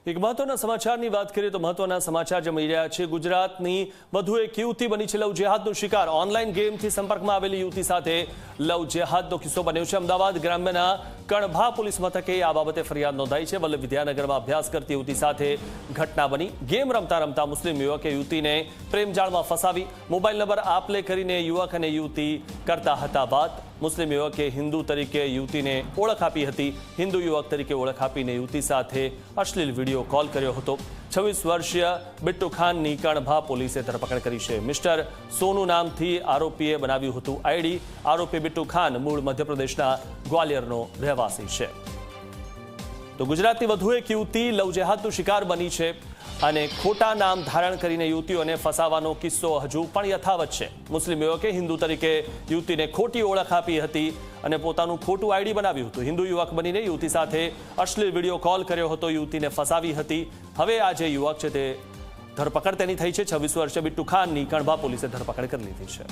એક મહત્વના સમાચારની વાત કરીએ તો મહત્વના સમાચાર જે મળી રહ્યા છે ગુજરાતની વધુ એક યુવતી બની છે લવ જેહાદનો શિકાર। ઓનલાઈન ગેમથી સંપર્કમાં આવેલી યુવતી સાથે લવ જેહાદનો કિસ્સો બન્યો છે। અમદાવાદ ગ્રામ્યના કણભા પોલીસ મથકે આ બાબતે ફરિયાદ નોંધાઈ છે। વલ્લભ વિદ્યાનગરમાં અભ્યાસ કરતી યુવતી સાથે ઘટના બની। ગેમ રમતા રમતા મુસ્લિમ યુવકે યુવતીને પ્રેમજાળમાં ફસાવી મોબાઈલ નંબર આપલે કરીને યુવક અને યુવતી કરતા હતા વાત। મુસ્લિમ યુવકે હિન્દુ તરીકે યુવતીને ઓળખ આપી હતી। હિન્દુ યુવક તરીકે ઓળખ આપીને યુવતી સાથે અશ્લીલ વિડીયો કોલ કર્યો હતો। 26 વર્ષીય બિટ્ટુ ખાનની કણભા પોલીસે ધરપકડ કરી છે। મિસ્ટર સોનુ નામથી આરોપીએ બનાવ્યું હતું આઈડી। આરોપી બિટ્ટુ ખાન મૂળ મધ્યપ્રદેશના ગ્વાલિયરનો રહેવાસી છે। તો ગુજરાતની વધુ એક યુવતી લવ જેહાદનો શિકાર બની છે અને ખોટા નામ ધારણ કરીને યુવતીઓને ફસાવાનો કિસ્સો હજુ પણ યથાવત છે। મુસ્લિમ યુવકે હિન્દુ તરીકે યુવતીને ખોટી ઓળખ આપી હતી અને પોતાનું ખોટું આઈડી બનાવ્યું હતું। હિન્દુ યુવક બનીને યુવતી સાથે અશ્લીલ વિડીયો કોલ કર્યો હતો, યુવતીને ફસાવી હતી। હવે આ જે યુવક છે તે ધરપકડ તેની થઈ છે। 26 વર્ષીય બિટ્ટુ ખાનની કણભા પોલીસે ધરપકડ કરી લીધી છે।